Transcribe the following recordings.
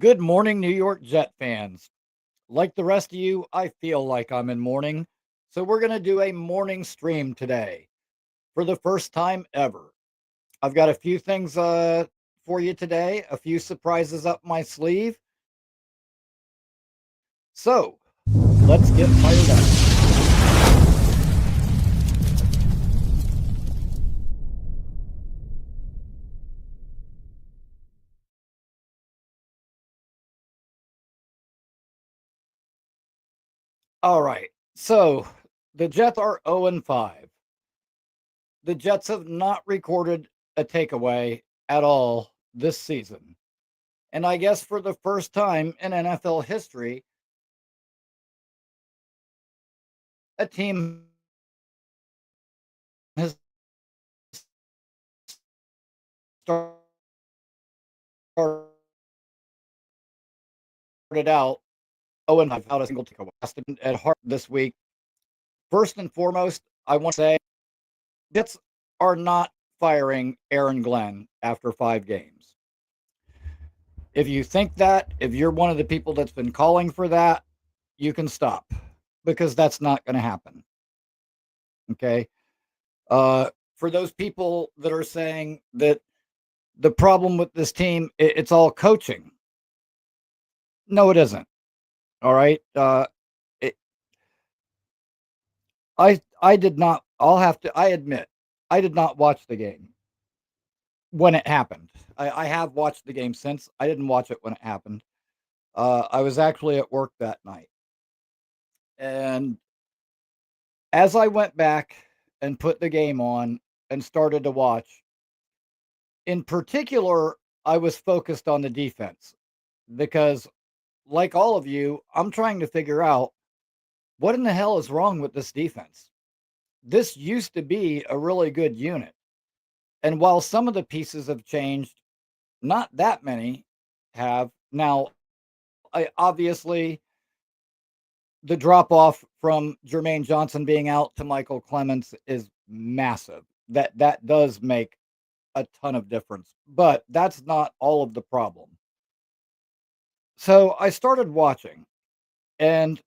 Good morning, New York Jet fans. Like the rest of you, I feel like I'm in mourning. So we're going to do a morning stream today for the first time ever. I've got a few things for you today, a few surprises up my sleeve. So let's get fired up. All right. So the Jets are 0-5. The Jets have not recorded a takeaway at all this season. And I guess for the first time in NFL history, a team has started out 0-5 without a single takeaway at heart this week. First and foremost, I want to say Jets are not firing Aaron Glenn after 5 games. If you think that, if you're one of the people that's been calling for that, you can stop because that's not going to happen. Okay. For those people that are saying that the problem with this team, it's all coaching. No, it isn't. All right. It, I did not. I admit, I did not watch the game when it happened. I have watched the game since. I didn't watch it when it happened. I was actually at work that night, and as I went back and put the game on and started to watch, in particular, I was focused on the defense because, like all of you, I'm trying to figure out what in the hell is wrong with this defense. This used to be a really good unit. And while some of the pieces have changed, not that many have. Now, I obviously the drop off from Jermaine Johnson being out to Michael Clements is massive. That does make a ton of difference, but that's not all of the problem. So I started watching, and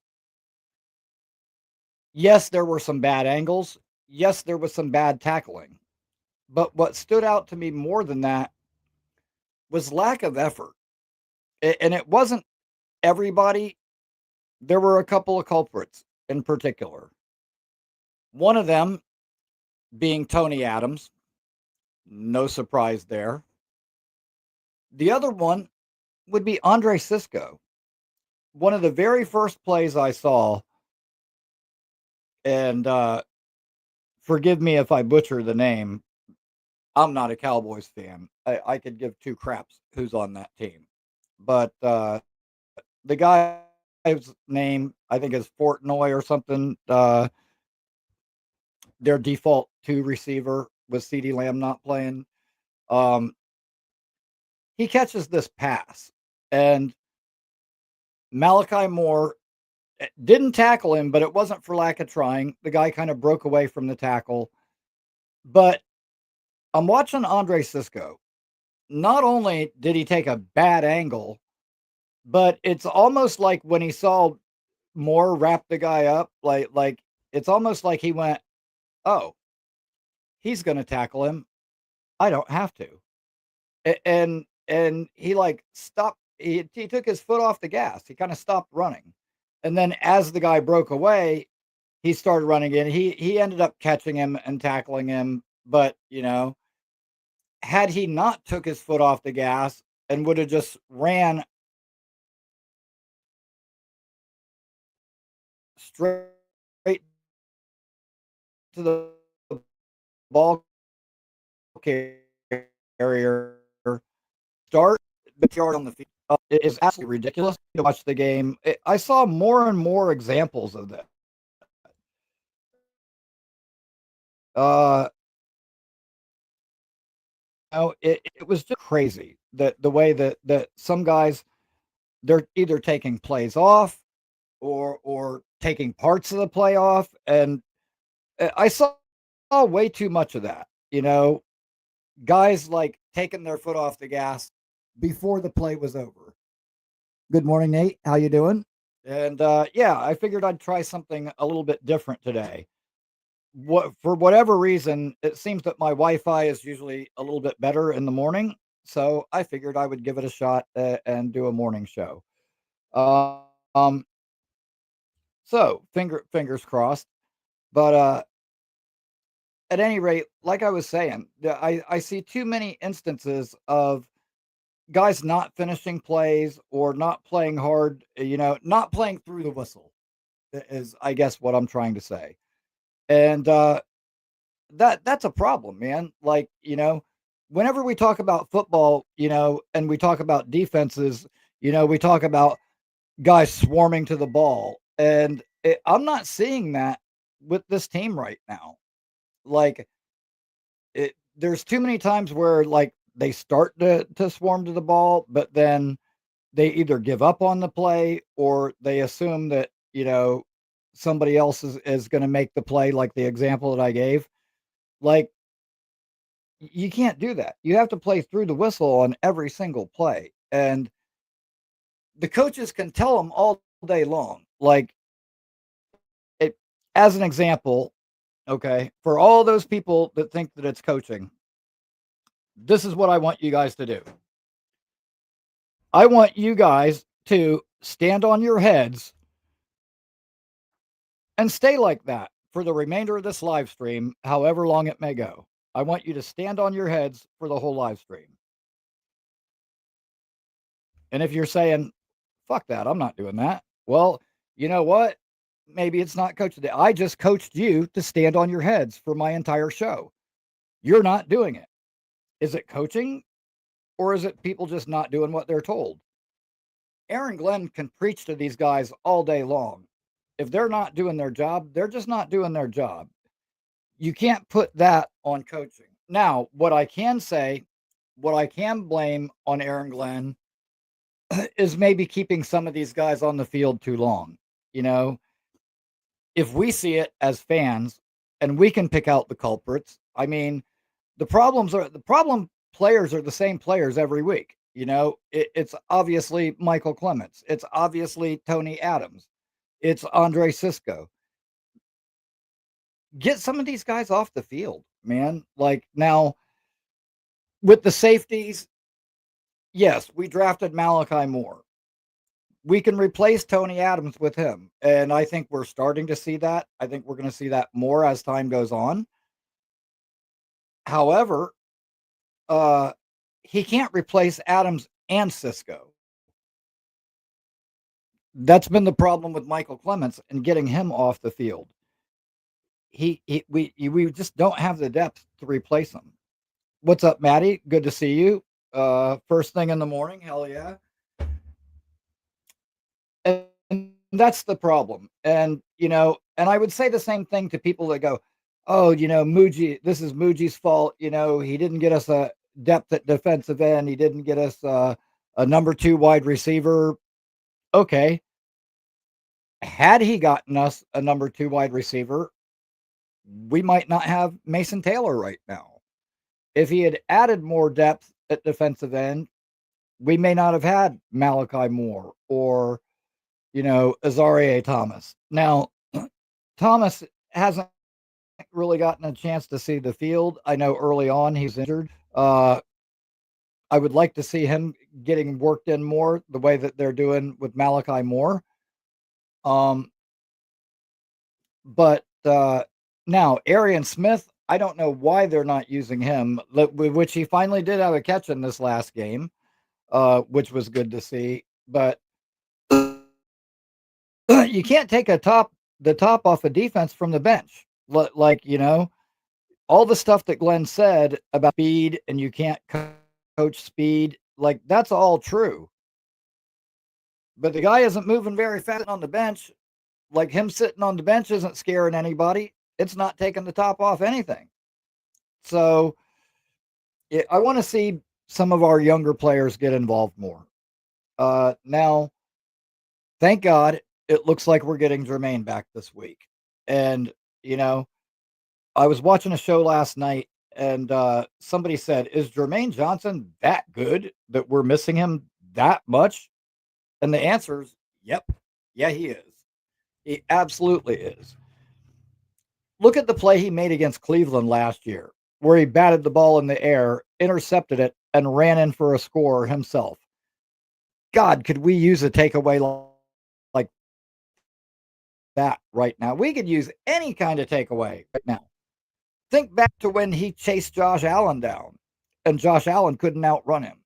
yes, there were some bad angles. Yes, there was some bad tackling. But what stood out to me more than that was lack of effort. And it wasn't everybody. There were a couple of culprits in particular. One of them being Tony Adams. No surprise there. The other one would be Andre Cisco. One of the very first plays I saw, and forgive me if I butcher the name. I'm not a Cowboys fan. I could give two craps who's on that team. But the guy's name, I think, is Fortnoy or something. Their default two receiver with CD Lamb not playing. Um, he catches this pass, and Malachi Moore didn't tackle him, but it wasn't for lack of trying. The guy kind of broke away from the tackle. But I'm watching Andre Cisco. Not only did he take a bad angle, but it's almost like when he saw Moore wrap the guy up, like it's almost like he went, "Oh, he's going to tackle him. I don't have to." And he like stopped. He took his foot off the gas. He kind of stopped running, and then as the guy broke away, he started running in. He ended up catching him and tackling him, but had he not took his foot off the gas and would have just ran straight to the ball carrier, start the yard on the field. It is absolutely ridiculous to watch the game. I saw more and more examples of that. Uh, it was just crazy that the way that some guys they're either taking plays off or taking parts of the play off, and I saw way too much of that. Guys like taking their foot off the gas before the play was over. Good morning, Nate. How you doing? And yeah, I figured I'd try something a little bit different today. What for whatever reason, it seems that my Wi-Fi is usually a little bit better in the morning, so I figured I would give it a shot and do a morning show. Um, so fingers crossed. But at any rate, like I was saying, I see too many instances of guys not finishing plays or not playing hard. Not playing through the whistle is, I guess, what I'm trying to say. And that's a problem, man. Like, whenever we talk about football, and we talk about defenses, we talk about guys swarming to the ball, and I'm not seeing that with this team right now. Like, there's too many times where like they start to swarm to the ball, but then they either give up on the play or they assume that somebody else is going to make the play, like the example that I gave. Like, you can't do that. You have to play through the whistle on every single play. And the coaches can tell them all day long. Like, it, as an example, okay, for all those people that think that it's coaching, this is what I want you guys to do. I want you guys to stand on your heads and stay like that for the remainder of this live stream, however long it may go. I want you to stand on your heads for the whole live stream. And if you're saying, fuck that, I'm not doing that. Well, you know what? Maybe it's not coach today. I just coached you to stand on your heads for my entire show. You're not doing it. Is it coaching or is it people just not doing what they're told? Aaron Glenn can preach to these guys all day long. If they're not doing their job, they're just not doing their job. You can't put that on coaching. Now, what I can blame on Aaron Glenn is maybe keeping some of these guys on the field too long. You know, if we see it as fans and we can pick out the culprits, I mean, the problem players are the same players every week. It's obviously Michael Clements. It's obviously Tony Adams. It's Andre Cisco. Get some of these guys off the field, man. Like, now with the safeties, yes, we drafted Malachi Moore. We can replace Tony Adams with him. And I think we're starting to see that. I think we're going to see that more as time goes on. However, uh, he can't replace Adams and Cisco. That's been the problem with Michael Clements and getting him off the field. We just don't have the depth to replace him. What's up, Maddie? Good to see you. First thing in the morning, hell yeah. And that's the problem. And and I would say the same thing to people that go, "Oh, Muji, this is Muji's fault. He didn't get us a depth at defensive end. He didn't get us a number 2 wide receiver." Okay, had he gotten us a number 2 wide receiver, we might not have Mason Taylor right now. If he had added more depth at defensive end, we may not have had Malachi Moore or, Azaria Thomas. Now, Thomas hasn't really gotten a chance to see the field. I know early on he's injured. I would like to see him getting worked in more the way that they're doing with Malachi Moore. Um, but now Arian Smith, I don't know why they're not using him, which he finally did have a catch in this last game, which was good to see. But you can't take the top off a defense from the bench. Like, all the stuff that Glenn said about speed and you can't coach speed, like, that's all true. But the guy isn't moving very fast on the bench. Like, him sitting on the bench isn't scaring anybody. It's not taking the top off anything. So I want to see some of our younger players get involved more. Now, thank God, it looks like we're getting Jermaine back this week. And, I was watching a show last night and somebody said, "Is Jermaine Johnson that good that we're missing him that much?" And the answer is, yep, yeah, he is. He absolutely is. Look at the play he made against Cleveland last year, where he batted the ball in the air, intercepted it, and ran in for a score himself. God, could we use a takeaway like that right now? We could use any kind of takeaway right now. Think back to when he chased Josh Allen down and Josh Allen couldn't outrun him,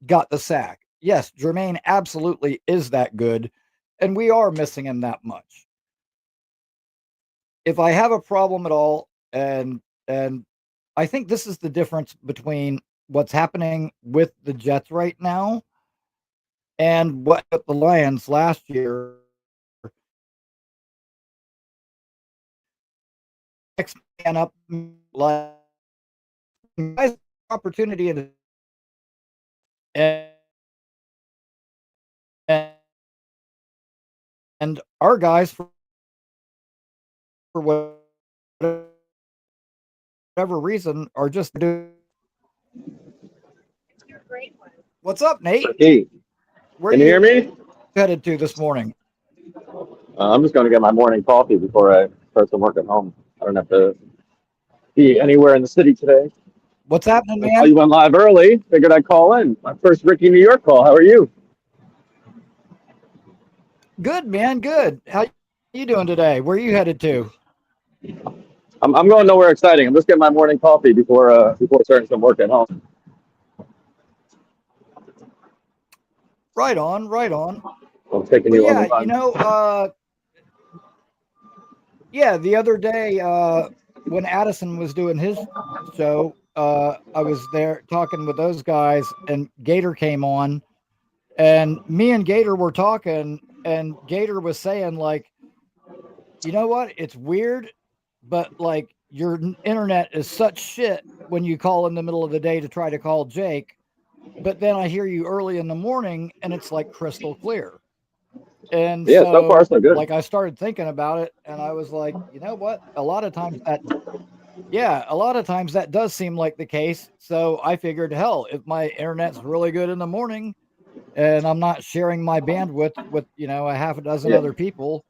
got the sack. Yes, Jermaine absolutely is that good, and we are missing him that much. If I have a problem at all, and I think this is the difference between what's happening with the Jets right now and what the Lions last year. Next man up, like guys, opportunity and, and our guys for whatever reason are just doing. What's up, Nate? Rickie, Where can you hear you me? headed to this morning? I'm just going to get my morning coffee before I start some work at home. I don't have to be anywhere in the city today. What's happening, I saw man? you went live early. Figured I'd call in. My first Rickie New York call. How are you? Good, man. Good. How you doing today? Where are you headed to? I'm going nowhere exciting. I'm just getting my morning coffee before starting some work at home. Right on, right on. I'm taking But you on the yeah, run. yeah, the other day when Addison was doing his show, I was there talking with those guys, and Gator came on, and me and Gator were talking, and Gator was saying like, you know what? It's weird, but like your internet is such shit when you call in the middle of the day to try to call Jake, but then I hear you early in the morning, and it's like crystal clear. And Yeah, so far so, so good. like, I started thinking about it, and I was like, you know what? A lot of times that does seem like the case. So I figured, hell, if my internet's really good in the morning and I'm not sharing my bandwidth with, a half a dozen Yeah. other people,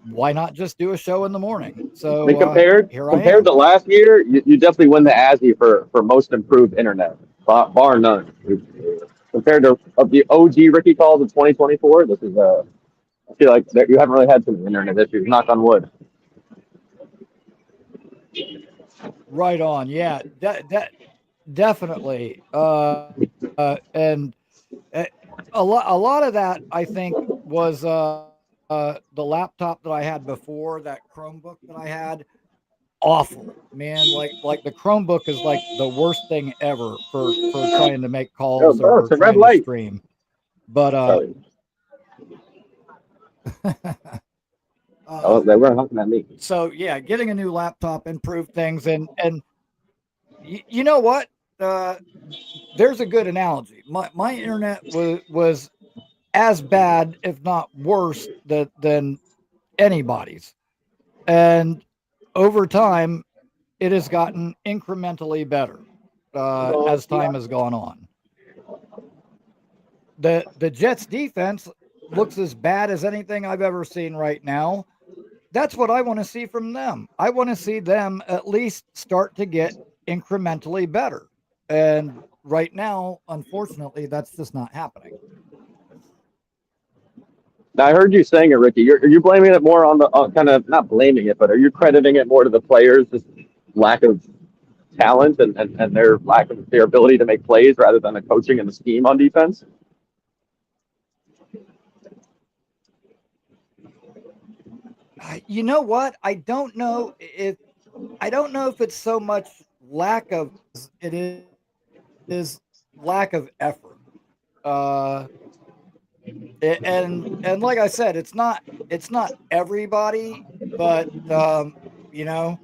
why not just do a show in the morning? I mean, So compared here I compared to am. last year, you definitely win the Azzy for most improved internet, bar none. Compared to of the OG Rickie calls of 2024, this is I feel like that you haven't really had some internet issues. Knock on wood. Right on. Yeah, that definitely. And a lot of that I think was the laptop that I had before, that Chromebook that I had. Awful, man. Like the Chromebook is like the worst thing ever for trying to make Oh, calls bro, or it's a red trying to light. stream. But Sorry. Oh, uh they were honking at me. so yeah, getting a new laptop improved things, and you know what? Uh there's a good analogy. My internet was as bad, if not worse, than anybody's. And over time, it has gotten incrementally better as time has gone on. The Jets defense looks as bad as anything I've ever seen right now. That's what I want to see from them. I want to see them at least start to get incrementally better. And right now, unfortunately, that's just not happening. Now, I heard you saying it, Rickie. Are you blaming it more on the kind of not blaming it, but are you crediting it more to the players' just lack of talent and their lack of their ability to make plays rather than the coaching and the scheme on defense? You know what? I don't know if it's so much lack of it is lack of effort. Uh, and like I said, it's not everybody, but you know,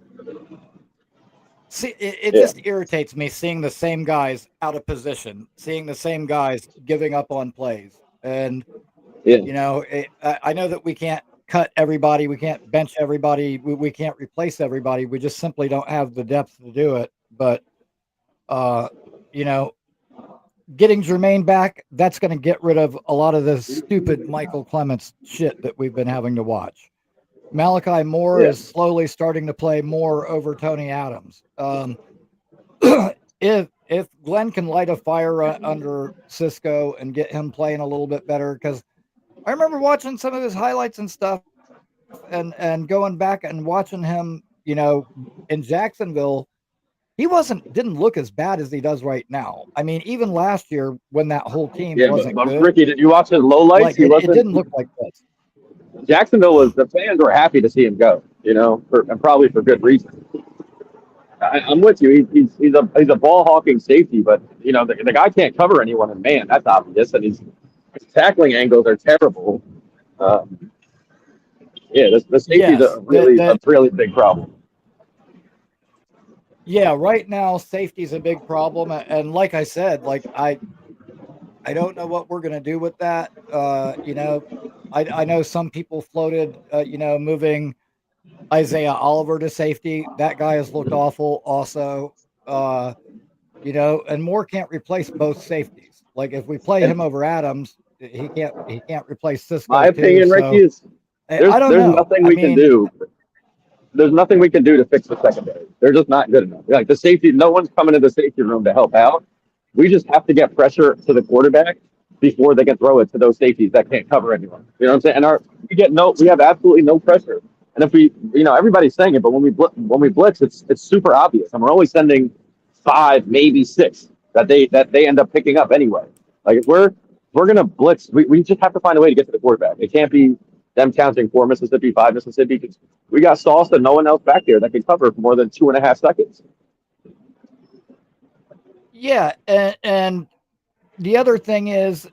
see, it Yeah, just irritates me seeing the same guys out of position, seeing the same guys giving up on plays, and yeah, I know that we can't cut everybody, we can't bench everybody, we can't replace everybody. We just simply don't have the depth to do it. But uh, you know, getting Jermaine back, that's going to get rid of a lot of this stupid Michael Clements shit that we've been having to watch. Malachi Moore Yeah. is slowly starting to play more over Tony Adams. If Glenn can light a fire under Cisco and get him playing a little bit better, because I remember watching some of his highlights and stuff, and going back and watching him, in Jacksonville, he didn't look as bad as he does right now. I mean, even last year when that whole team Yeah, wasn't but good, Rickie, did you watch his lowlights? like He it wasn't. didn't look like this. Jacksonville was the fans were happy to see him go. And probably for good reason. I'm with you. He's a ball hawking safety, but the guy can't cover anyone in man. That's obvious, and his tackling angles are terrible. Um, yeah, the safety is Yes, a really big problem. yeah, right now safety's a big problem, and like I said, like I don't know what we're gonna do with that. I know some people floated, moving Isaiah Oliver to safety. That guy has looked awful also. Uh, and Moore can't replace both safeties. Like if we play him And over Adams, he can't replace my Cisco too. opinion, Ricky, So is I don't there's know. nothing I we can mean, do. There's nothing we can do to fix the secondary. They're just not good enough. Like the safety, no one's coming to the safety room to help out. We just have to get pressure to the quarterback before they can throw it to those safeties that can't cover anyone. You know what I'm saying? We have absolutely no pressure. And if everybody's saying it, but when we blitz, it's super obvious, and we're only sending five, maybe six that they end up picking up anyway. Like if we're gonna blitz, we just have to find a way to get to the quarterback. It can't be them counting four Mississippi, five Mississippi. 'Cause we got Sauce and no one else back there that can cover for more than 2.5 seconds. yeah, and the other thing is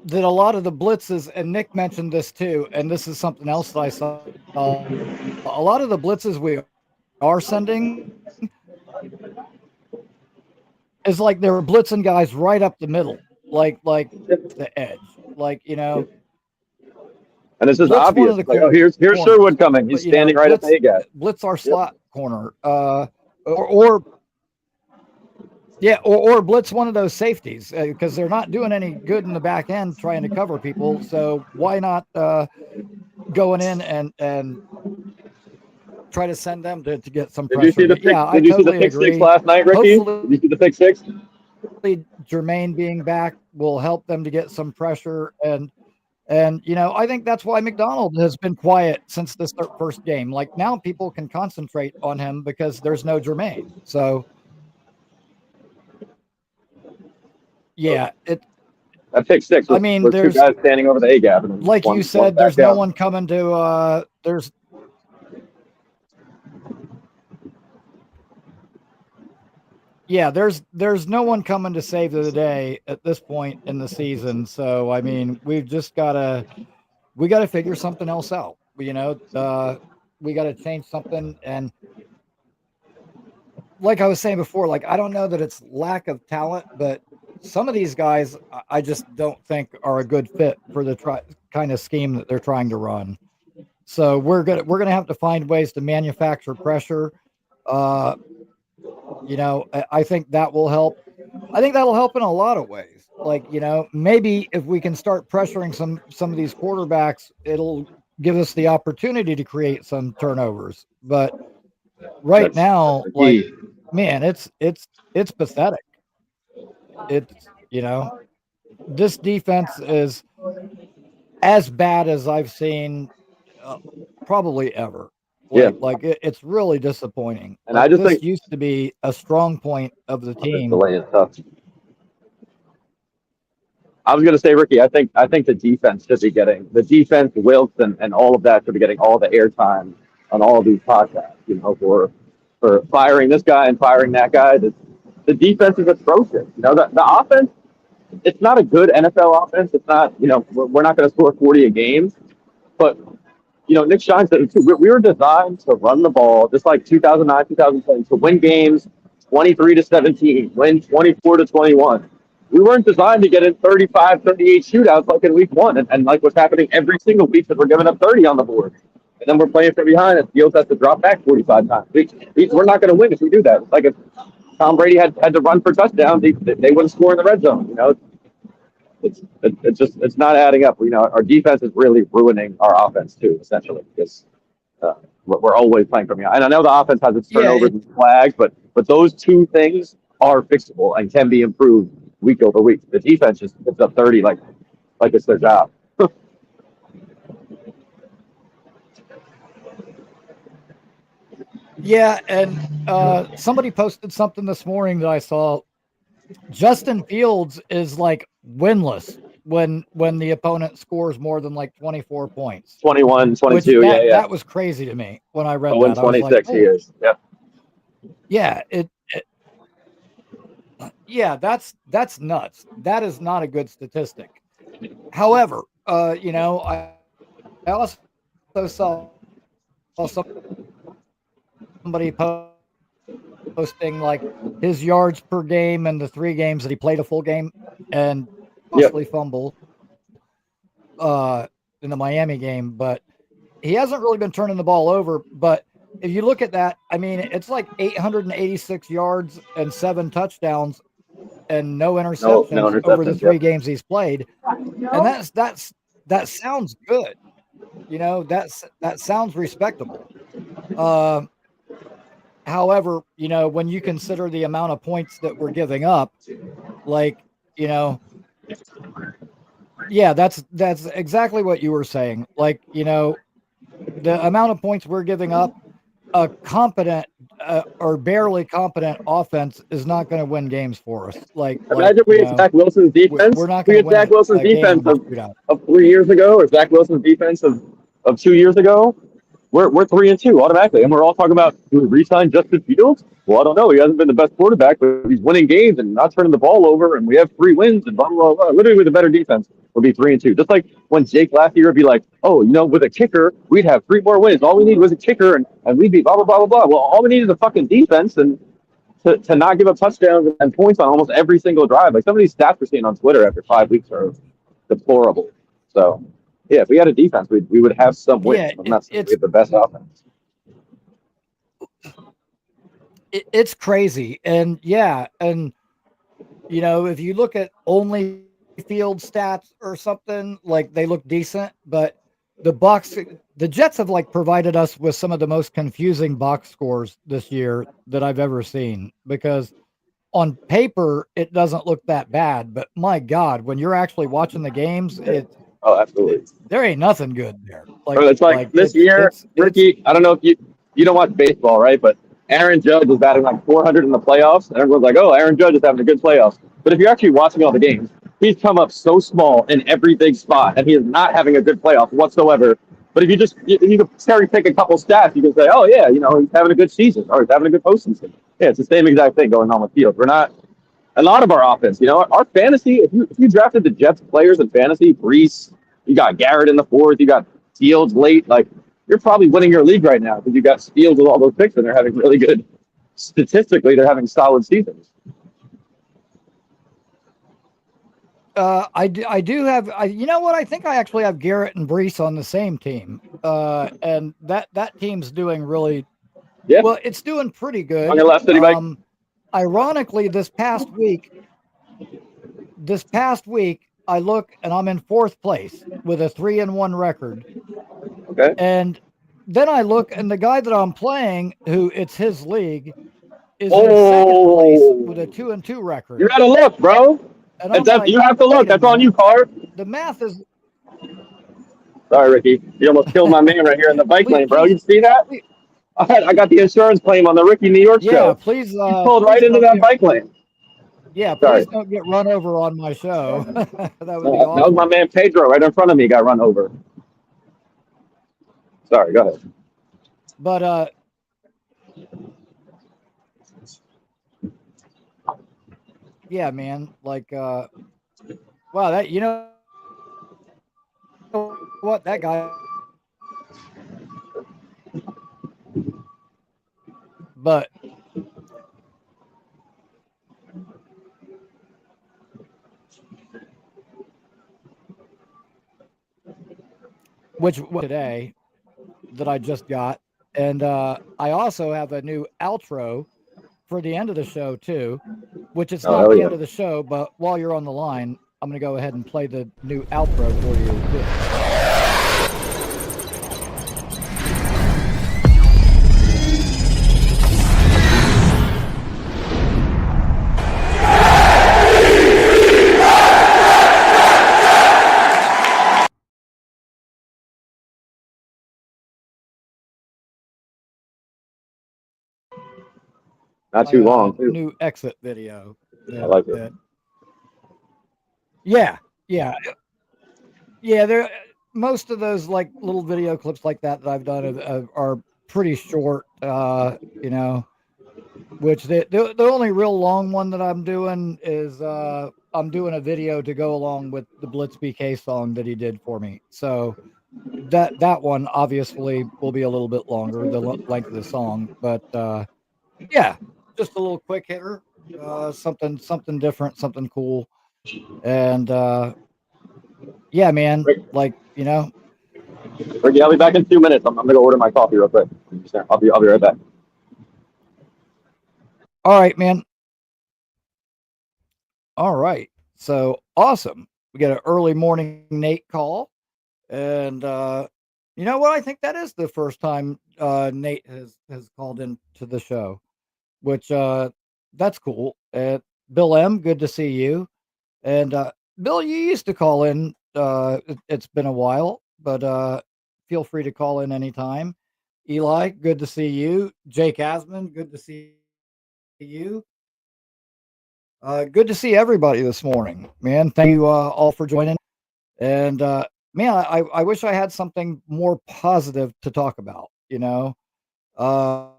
that a lot of the blitzes, and Nick mentioned this too, and this is something else that I saw. A lot of the blitzes we are sending is like they're blitzing guys right up the middle, like the edge, And it's just blitz one obvious. of the It's like, oh, here's corners, Sherwood coming. He's but standing right at the A gap. blitz our Yep. slot corner, or yeah, or blitz one of those safeties because they're not doing any good in the back end trying to cover people. So why not going in and try to send them to get some Did you pressure? see the But pick? yeah, I Did you see the totally pick six agree. last night, Ricky? Did you Hopefully, see the pick six? Jermaine being back will help them to get some pressure and I think that's why McDonald has been quiet since this first game. Like now, people can concentrate on him because there's no Jermaine. So yeah, That pick six I was, mean, was two there's guys standing over the A gap and then like you one said, there's back no out. one coming to there's no one coming to save the day at this point in the season. So I mean, we gotta figure something else out. We gotta change something. And like I was saying before, like I don't know that it's lack of talent, but some of these guys I just don't think are a good fit for the kind of scheme that they're trying to run. So we're gonna have to find ways to manufacture pressure. Uh, I think that will help. I think that'll help in a lot of ways. Like, maybe if we can start pressuring some of these quarterbacks, it'll give us the opportunity to create some turnovers. But right That's now, the like, key. man, it's pathetic. It's this defense is as bad as I've seen uh, probably ever. Yeah, It's really disappointing. and I Like just think this used to be a strong point of the this team. delay is tough. I was going to say, Ricky, I think the defense, Wilkes, and all of that should be getting all the airtime on all of these podcasts. For firing this guy and firing that guy. The defense is atrocious. The offense. It's not a good NFL offense. It's not. We're not going to score 40 a game, but Nick Shine said it too. We were designed to run the ball, just like 2009, 2010, to win games 23-17, win 24-21. We weren't designed to get in 35, 38 shootouts like in week one, and like what's happening every single week that we're giving up 30 on the board. And then we're playing from behind, and Fields has to drop back 45 times. We're not going to win if we do that. Tom Brady had to run for touchdowns. They wouldn't score in the red zone. You know, it's not adding up. You know, our defense is really ruining our offense too, essentially, because we're always playing from behind. And I know the offense has its Yeah, turnovers and flags, but those two things are fixable and can be improved week over week. The defense just puts up 30 like it's their job. yeah, and somebody posted something this morning that I saw. Justin Fields is like winless when the opponent scores more than like 24 points. 21, Which 22, yeah, yeah. that was crazy to me when I read 0 that. I was like, 26 he "Oh, is. Yeah. yeah, yeah, that's nuts. That is not a good statistic." However, I also saw somebody posting like his yards per game and the 3 games that he played a full game and Yep. costly fumble in the Miami game, but he hasn't really been turning the ball over. But if you look at that, I mean, it's like 886 yards and 7 touchdowns and no No interceptions over the interceptions. 3 Yep. games he's played. And that sounds good. You know, that sounds respectable. Um, However, when you consider the amount of points that we're giving up, like, you know, yeah, that's exactly what you were saying. Like, the amount of points we're giving up, a competent or barely competent offense is not going to win games for us. Imagine we had Zach Wilson's defense. we're not We going to had win Zach Wilson's a game defense in a shootout. of 3 years ago, or Zach Wilson's defense of 2 years ago. We're 3-2 automatically, and we're all talking about, do we re-sign Justin Fields? Well, I don't know. He hasn't been the best quarterback, but he's winning games and not turning the ball over, and we have 3 wins and blah blah blah. Literally, with a better defense, we'll be 3-2. Just like when Jake last year would be like, oh, with a kicker, we'd have 3 more wins. All we need was a kicker, and we'd be blah blah blah blah blah. Well, all we need is a fucking defense and to not give up touchdowns and points on almost every single drive. Like some of these stats we're seeing on Twitter after 5 weeks are deplorable. So yeah, if we had a defense, we would have some wins. Yeah, I'm not saying we have the best offense. it's crazy. And yeah, and if you look at only field stats or something, like they look decent, but the Jets have like provided us with some of the most confusing box scores this year that I've ever seen, because on paper it doesn't look that bad, but my God, when you're actually watching the games, Oh, absolutely. there ain't nothing good there. It's like this year, Rickie. I don't know if you don't watch baseball, right? But Aaron Judge was batting like 400 in the playoffs, and everyone's like, "Oh, Aaron Judge is having a good playoffs." But if you're actually watching all the games, he's come up so small in every big spot, and he is not having a good playoff whatsoever. But if you could cherry pick a couple stats, you can say, "Oh yeah, he's having a good season, or he's having a good postseason." Yeah, it's the same exact thing going on with Field. We're not. A lot of our offense, our fantasy. If you drafted the Jets players in fantasy, Brees, you got Garrett in the 4th, you got Fields late, like you're probably winning your league right now because you got Fields with all those picks and they're having really good. Statistically, they're having solid seasons. I do have. You know what? I think I actually have Garrett and Brees on the same team, and that team's doing really well. It's doing pretty good. On your left, anybody? Ironically, this past week, I look and I'm in 4th place with a 3-1 record. Okay. And then I look and the guy that I'm playing, who it's his league, is in 2nd place with a 2-2 record. You gotta look, bro. And like, you have to look. That's on you, Card. The math is. Sorry, Rickie. You almost killed my man right here in the bike lane, bro. You see that? I got the insurance claim on the Rickie New York show. Yeah, please. He pulled right into that bike lane. Yeah, please don't get run over on my show. That would be awesome. That was my man Pedro right in front of me. Got run over. Sorry, go ahead. But yeah, man. Like, wow, that what that guy. But which today that I just got, and I also have a new outro for the end of the show too, which it's Oh, not hell the yeah. end of the show, but while you're on the line, I'm going to go ahead and play the new outro for you too. Not My too long, too. new exit video I that like it. that yeah, yeah. Yeah, there most of those like little video clips like that I've done are pretty short. You know, which the only real long one that I'm doing is I'm doing a video to go along with the Blitz BK song that he did for me. So that one obviously will be a little bit longer, the length of the song, but yeah, just a little quick hitter, something different, something cool, and yeah, man, Rick, like Ricky, I'll be back in 2 minutes. I'm gonna go order my coffee real quick. I'll be right back. all right, man. All right. So awesome. We got an early morning Nate call. And you know what? I think that is the first time Nate has called into the show, which that's cool. Bill M, good to see you. And Bill, you used to call in. It's been a while, but feel free to call in anytime. Eli, good to see you. Jake Asman, good to see you. Good to see everybody this morning, man. Thank you all for joining. And man, I wish I had something more positive to talk about. Uh,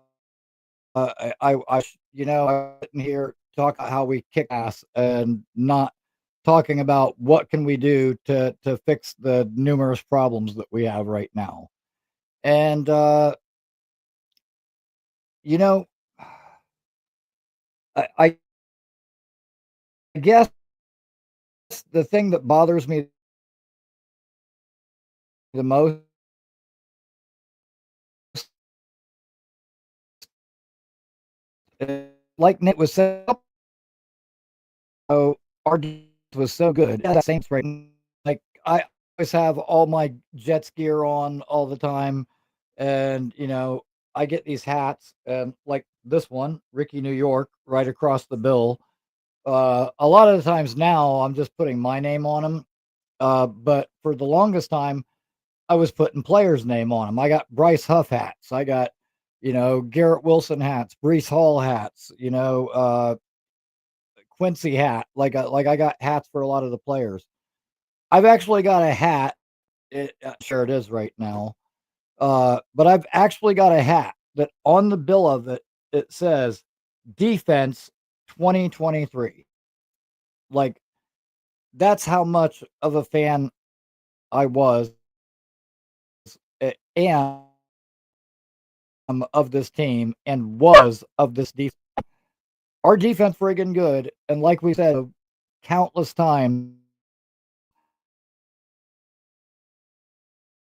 I sitting here talk about how we kick ass and not talking about what can we do to fix the numerous problems that we have right now. And you know, I guess the thing that bothers me the most, like Nick was saying, oh, our defense was so good. Yeah, that Saints right. Like I always have all my Jets gear on all the time, and I get these hats, and like this one, Rickie, New York, right across the bill. A lot of the times now, I'm just putting my name on them. But for the longest time, I was putting players' name on them. I got Bryce Huff hats. I got, Garrett Wilson hats, Brees Hall hats. Quincy hat. Like I got hats for a lot of the players. I've actually got a hat. Sure it is right now. But I've actually got a hat that on the bill of it says defense 2023. Like that's how much of a fan I was am of this team and was of this defense. Our defense friggin' good, and like we said countless times,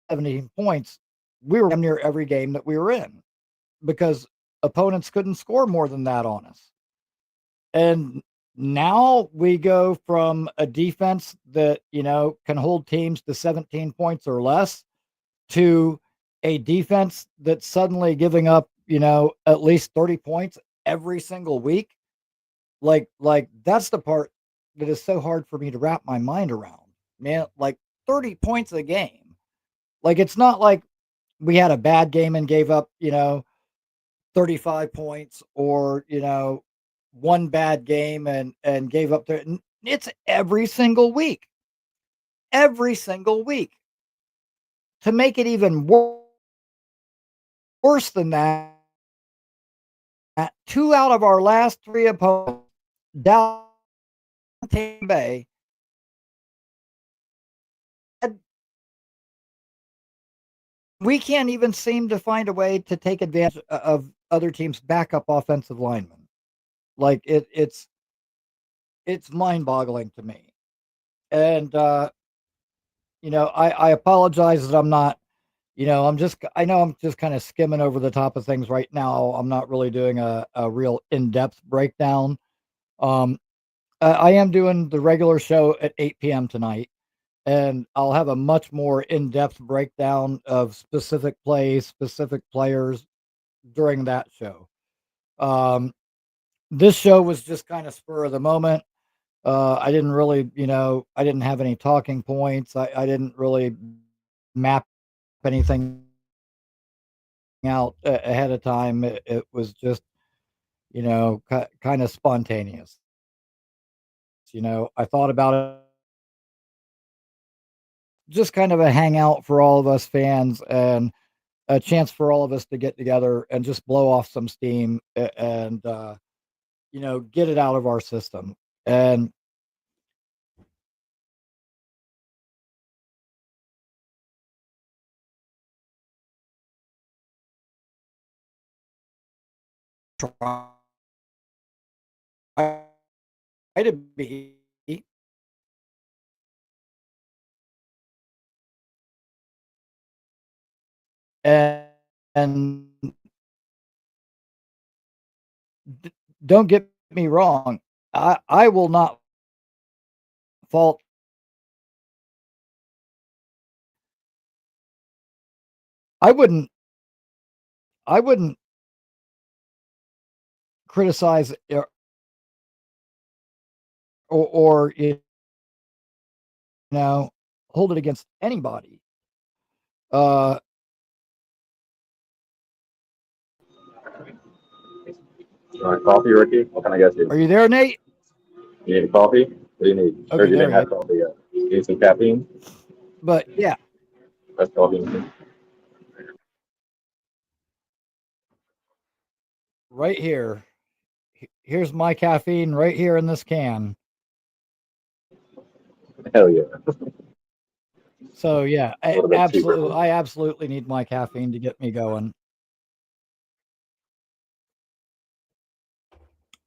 70 points, we were near every game that we were in because opponents couldn't score more than that on us. And now we go from a defense that, can hold teams to 17 points or less to a defense that's suddenly giving up, at least 30 points every single week. Like that's the part that is so hard for me to wrap my mind around. Man, like 30 points a game. Like it's not like we had a bad game and gave up, 35 points or, one bad game and gave up there. It's every single week. Every single week. To make it even worse than that, two out of our last three opponents, Dallas and Tampa Bay, we can't even seem to find a way to take advantage of other teams' backup offensive linemen. Like it's mind-boggling to me. And I apologize that I'm not, I know I'm just kind of skimming over the top of things right now. I'm not really doing a real in-depth breakdown. Um, I am doing the regular show at 8 p.m. tonight, and I'll have a much more in-depth breakdown of specific plays, specific players during that show. Um, this show was just kind of spur of the moment. I didn't really, I didn't have any talking points. I didn't really map anything out ahead of time. It was just, kind of spontaneous. I thought about it, just kind of a hangout for all of us fans and a chance for all of us to get together and just blow off some steam and, get it out of our system. And try to be, and, and d- don't get me wrong. I will not fault. I wouldn't. I wouldn't criticize or know, hold it against anybody. Uh, You want coffee, Ricky? What can I get are you? you there, Nate? You need coffee? What do you need? Heard Okay, you there didn't he have is. coffee yet. You need some caffeine? But yeah, That's coffee. right here. Here's my caffeine right here in this can. Hell yeah. So yeah, A little bit cheaper. I absolutely need my caffeine to get me going.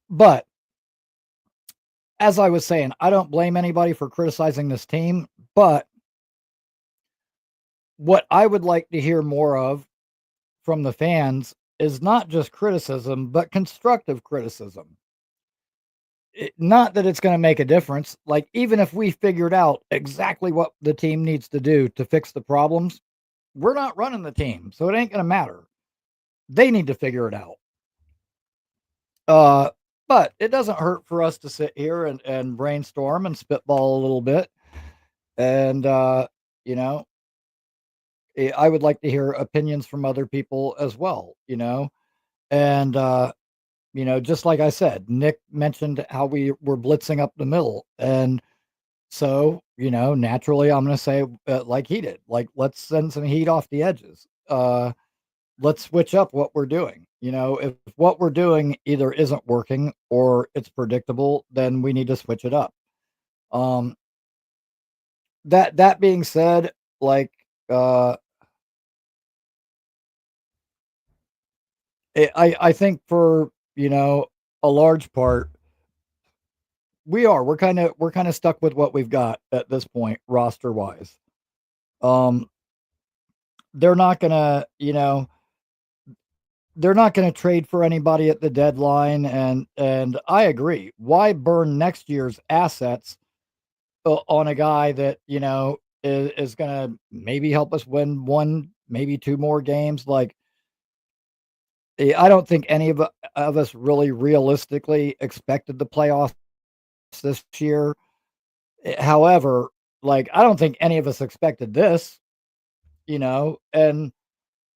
But as I was saying, I don't blame anybody for criticizing this team. But what I would like to hear more of from the fans is not just criticism, but constructive criticism. Not that it's going to make a difference. Like, even if we figured out exactly what the team needs to do to fix the problems, we're not running the team. So it ain't going to matter. They need to figure it out. Uh, but it doesn't hurt for us to sit here and brainstorm and spitball a little bit. And, you know, I would like to hear opinions from other people as well, and, just like I said, Nick mentioned how we were blitzing up the middle. And so, naturally, I'm going to say, like he did, like, let's send some heat off the edges. Let's switch up what we're doing. If what we're doing either isn't working or it's predictable, then we need to switch it up. Um, that being said, like, uh, I think for a large part, we're kind of stuck with what we've got at this point, roster wise. Um, they're not gonna, they're not going to trade for anybody at the deadline, and I agree. Why burn next year's assets on a guy that is going to maybe help us win one, maybe two more games? Like, I don't think any of us really realistically expected the playoffs this year. However, like, I don't think any of us expected this. And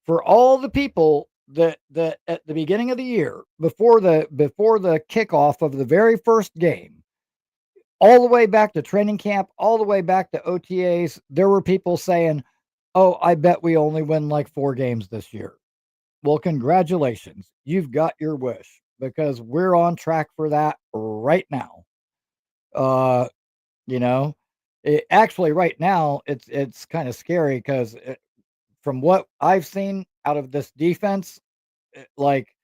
for all the people that at the beginning of the year, before the kickoff of the very first game, all the way back to training camp, all the way back to OTAs, there were people saying, "Oh, I bet we only win like 4 games this year." Well, congratulations. You've got your wish, because we're on track for that right now. Uh, you know, actually right now it's kind of scary, cuz from what I've seen out of this defense, like,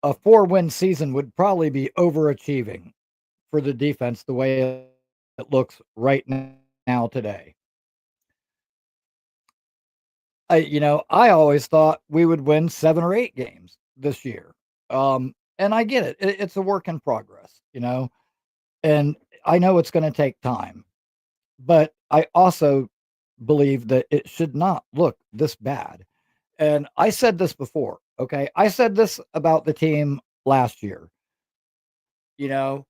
a 4-win season would probably be overachieving for the defense the way it looks right now today. I always thought we would win 7 or 8 games this year. And I get it. It's a work in progress, and I know it's going to take time, but I also believe that it should not look this bad. And I said this before, okay? I said this about the team last year. You know,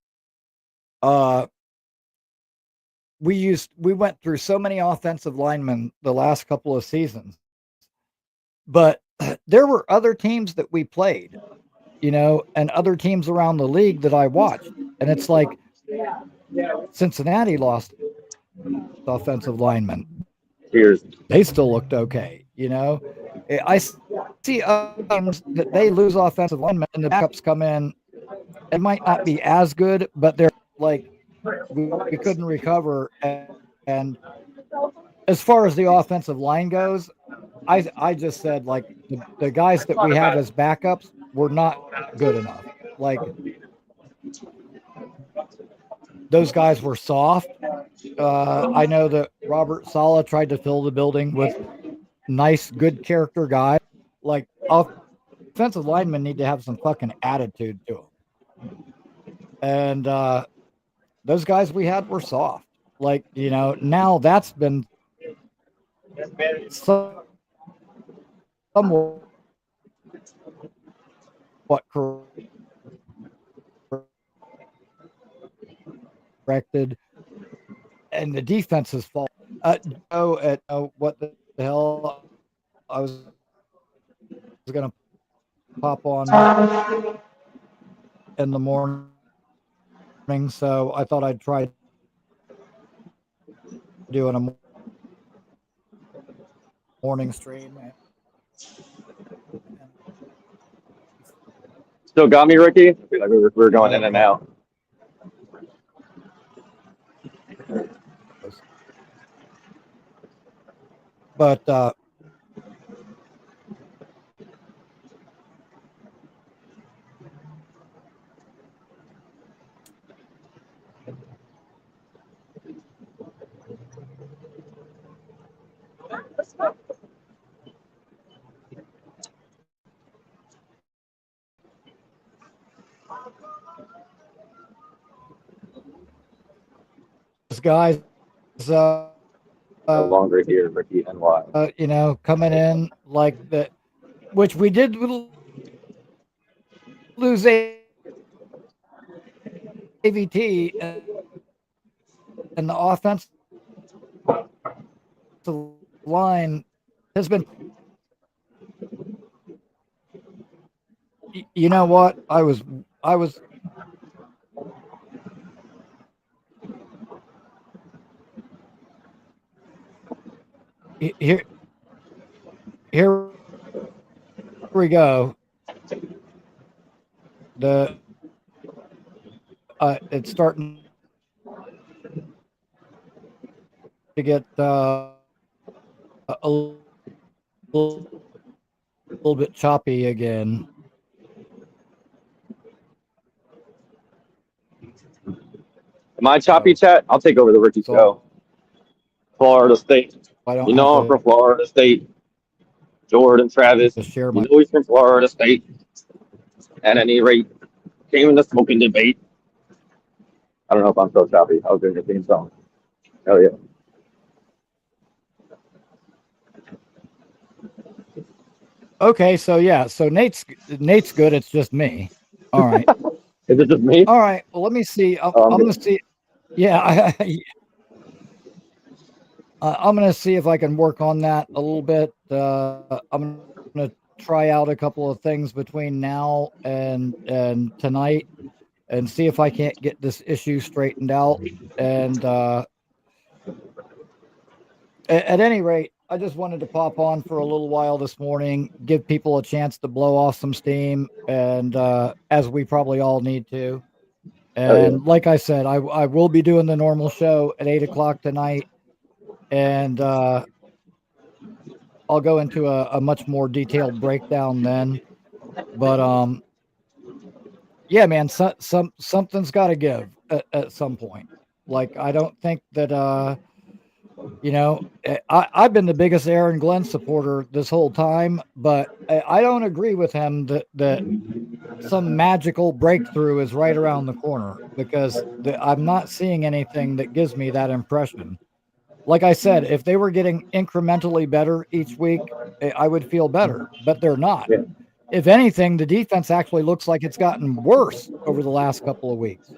uh we went through so many offensive linemen the last couple of seasons. But there were other teams that we played, and other teams around the league that I watched. And it's like Cincinnati lost offensive linemen. Cheers. They still looked okay. I see other teams that they lose offensive linemen and the backups come in. It might not be as good, but they're like we couldn't recover. And as far as the offensive line goes, I just said like the guys that we have as backups were not good enough. Like those guys were soft. I know that Robert Sala tried to fill the building with nice, good character guys. Like offensive linemen need to have some fucking attitude to them. And those guys we had were soft. Now that's been somewhat corrected, and the defense has fallen. What the hell? I was going to pop on in the morning, so I thought I'd try doing a morning stream. Still got me, Ricky? I feel like we were going in and out. But those guys, No longer here, Ricky NY. Coming in like that, which we did lose AVT, and the offensive line has been. You know what? I was. Here we go. The It's starting to get a little bit choppy again. Am I choppy, chat? I'll take over the Ricky show. Florida State. I'm from Florida State. Jordan Travis. He's from Florida State. At any rate, came in the smoking debate. I don't know if I'm so choppy. I was doing the theme song. Hell yeah. Okay, so Nate's good. It's just me. All right. Is it just me? All right. Well, let me see. I'm gonna see. Yeah, I'm gonna see if I can work on that a little bit. I'm gonna try out a couple of things between now and tonight, and see if I can't get this issue straightened out. And at any rate, I just wanted to pop on for a little while this morning, give people a chance to blow off some steam, and as we probably all need to. And like I said, I will be doing the normal show at 8 o'clock tonight, and I'll go into a much more detailed breakdown then. But yeah, man, something's got to give at some point. Like I don't think that I've been the biggest Aaron Glenn supporter this whole time, but I don't agree with him that some magical breakthrough is right around the corner because I'm not seeing anything that gives me that impression. Like I said, if they were getting incrementally better each week, I would feel better, but they're not. Yeah. If anything, the defense actually looks like it's gotten worse over the last couple of weeks.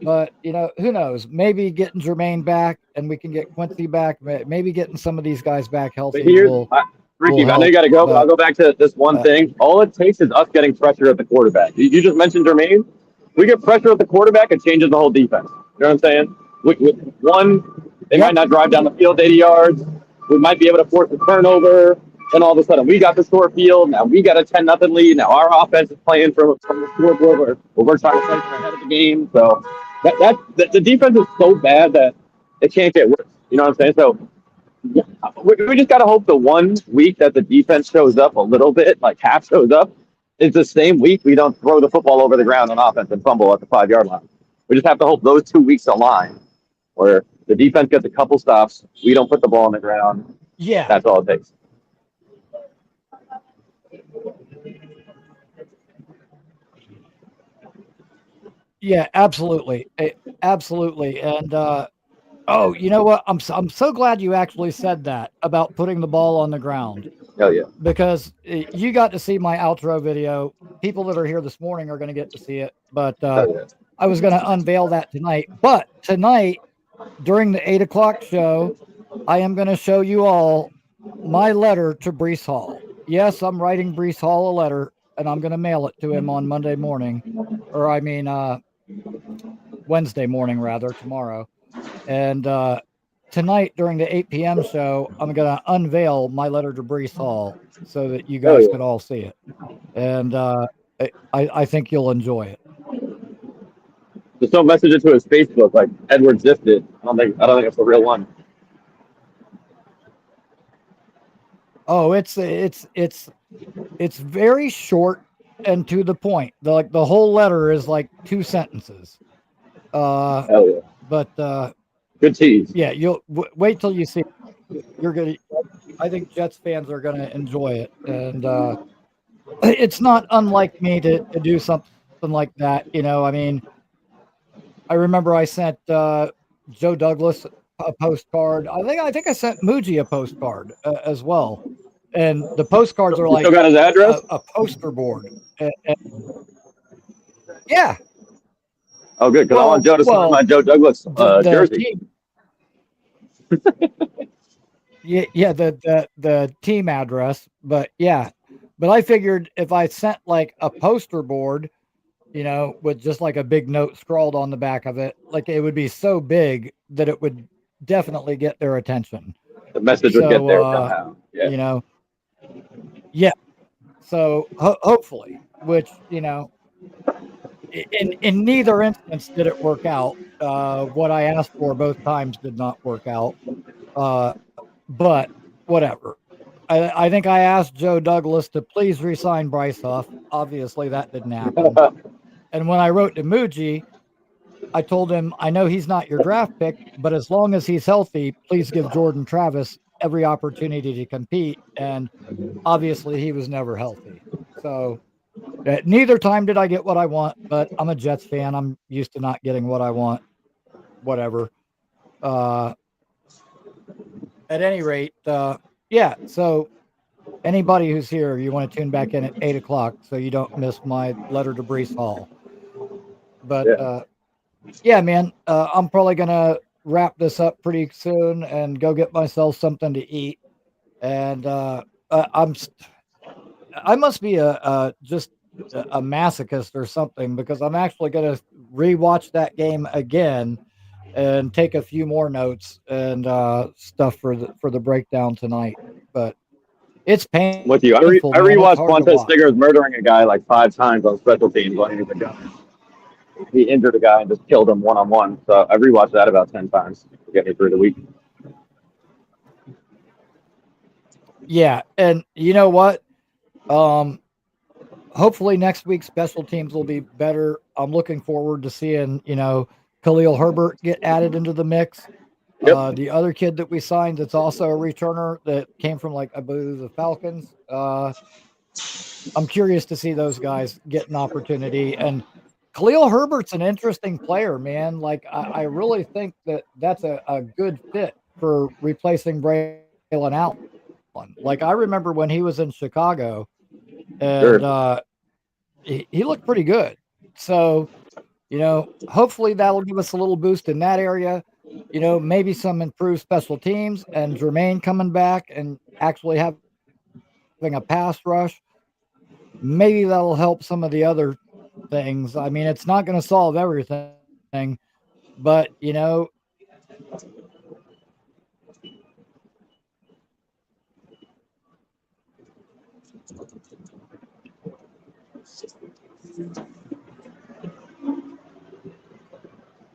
But who knows? Maybe getting Jermaine back and we can get Quincy back. Maybe getting some of these guys back But healthy here's will Ricky. I know you help. got to go, but I'll But go back to this one uh, thing. All it takes is us getting pressure at the quarterback. You just mentioned Jermaine. We get pressure at the quarterback, it changes the whole defense. You know what I'm saying? One, they might yep, not drive down the field 80 yards. We might be able to force a turnover. Then all of a sudden, we got the short field. Now we got a 10-0 lead. Now our offense is playing from the scoreboard where we're trying to play for ahead of the game. So the defense is so bad that it can't get worse. You know what I'm saying? So yeah, we just got to hope the one week that the defense shows up a little bit, like half shows up, is the same week we don't throw the football over the ground on offense and fumble at the 5 yard line. We just have to hope those 2 weeks align where the defense gets a couple stops, we don't put the ball on the ground. yeah, That's all it takes. yeah, absolutely, absolutely. And oh, you know what? I'm so glad you actually said that about putting the ball on the ground Hell yeah. because you got to see my outro video. People that are here this morning are going to get to see it, but Hell yeah. I was going to unveil that tonight. But tonight, during the 8 o'clock show, I am going to show you all my letter to Brees Hall. Yes, I'm writing Brees Hall a letter, and I'm going to mail it to him on Monday morning, or I mean Wednesday morning rather, tomorrow. And tonight during the 8 p.m. show, I'm going to unveil my letter to Brees Hall so that you Hell guys yeah. can all see it. And I think you'll enjoy it. Just don't message it to his Facebook like Edward Ziff did. I don't think it's the real one. Oh, it's very short and to the point. The whole letter is like 2 sentences. Uh, Hell yeah. but Good tease. yeah, you'll wait till you see it. You're gonna. I think Jets fans are gonna enjoy it, and it's not unlike me to do something like that. I mean, I remember I sent Joe Douglas a postcard. I think I sent Muji a postcard as well, and the postcards are You still like got his address? a poster board. Yeah, Oh, good, because I want Joe to sign my well, Joe Douglas the jersey. team, yeah, the team address, but yeah, but I figured if I sent like a poster board, with just like a big note scrawled on the back of it, like it would be so big that it would definitely get their attention. The message would get So, there somehow. Yeah. you know, yeah. So hopefully, which in neither instance did it work out. What I asked for both times did not work out. Uh, but whatever. I think I asked Joe Douglas to please resign Bryce Huff. Obviously, that didn't happen. And when I wrote to Muji, I told him, I know he's not your draft pick, but as long as he's healthy, please give Jordan Travis every opportunity to compete. And obviously, he was never healthy. So neither time did I get what I want, but I'm a Jets fan. I'm used to not getting what I want, whatever. Uh, at any rate, yeah. So anybody who's here, you want to tune back in at 8 o'clock so you don't miss my letter to Brees Hall. But Yeah. yeah, man, I'm probably gonna wrap this up pretty soon and go get myself something to eat. And I must be a just a masochist or something because I'm actually gonna rewatch that game again and take a few more notes and stuff for the breakdown tonight. But it's With you. painful, I man. It's rewatched hard to Quante watch. Stiggers murdering a guy like 5 times on special teams when he was a gunner. He injured a guy and just killed him one on one. So I rewatched that about 10 times to get me through the week. Yeah, and you know what? Um, hopefully next week special teams will be better. I'm looking forward to seeing Khalil Herbert get added into the mix. Yep. The other kid that we signed that's also a returner that came from like I believe the Falcons. I'm curious to see those guys get an opportunity. And Khalil Herbert's an interesting player, man. Like I really think that that's a good fit for replacing Braylon Allen. Like I remember when he was in Chicago, and Sure. he looked pretty good. So hopefully that'll give us a little boost in that area. Maybe some improved special teams and Jermaine coming back and actually having a pass rush. Maybe that'll help some of the other things. I mean, it's not going to solve everything, but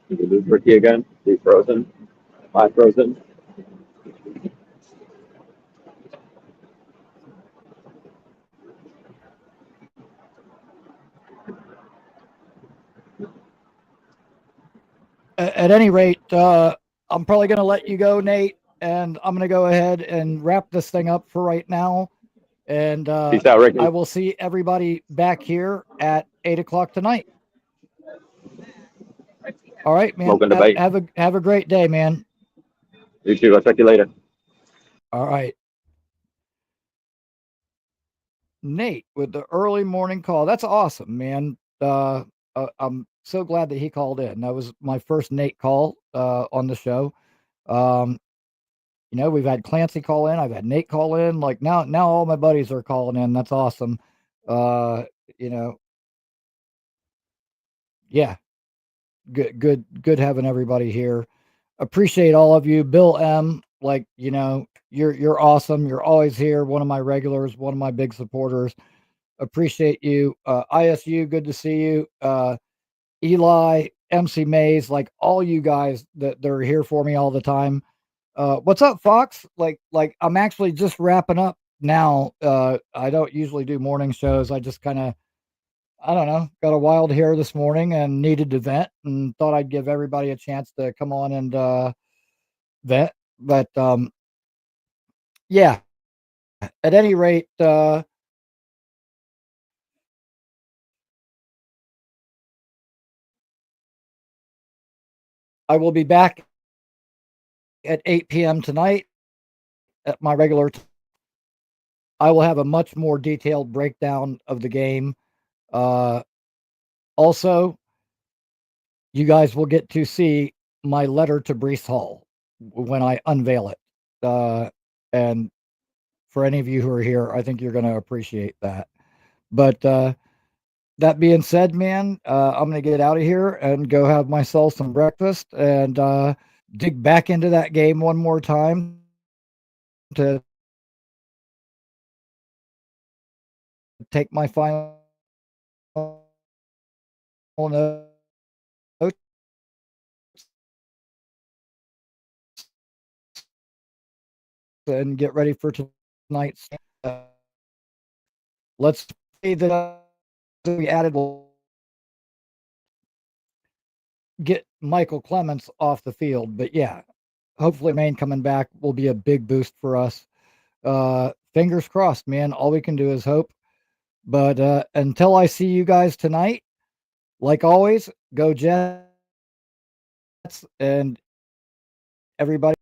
Did you lose Ricky again? Is he frozen? Am I frozen? at any rate, I'm probably going to let you go, Nate, and I'm going to go ahead and wrap this thing up for right now. And Peace out, I Ricky. will see everybody back here at 8 o'clock tonight. All right, man. Smoke and debate. Have a great day, man. You too. I'll check you later. All right. Nate with the early morning call. That's awesome, man. I'm so glad that he called in. That was my first Nate call on the show. Um, we've had Clancy call in. I've had Nate call in. Like now all my buddies are calling in. That's awesome. Uh, you know, yeah, good having everybody here. Appreciate all of you. Bill M, like, you're awesome. You're always here. One of my regulars, one of my big supporters. Appreciate you. ISU, good to see you. Eli, MC Mays, like all you guys that are here for me all the time. What's up, Fox? Like I'm actually just wrapping up now. I don't usually do morning shows. I just kind of, I don't know, got a wild hair this morning and needed to vent and thought I'd give everybody a chance to come on and vent. But yeah, at any rate, I will be back at 8 p.m. tonight at my regular I will have a much more detailed breakdown of the game. Uh, Also, you guys will get to see my letter to Brees Hall when I unveil it. And for any of you who are here, I think you're going to appreciate that. But that being said, man, I'm going to get out of here and go have myself some breakfast and dig back into that game one more time to take my final notes and get ready for tonight's. Let's say that we added will get Michael Clements off the field, but yeah, hopefully Maine coming back will be a big boost for us. Fingers crossed, man. All we can do is hope. But until I see you guys tonight, like always, go Jets and everybody.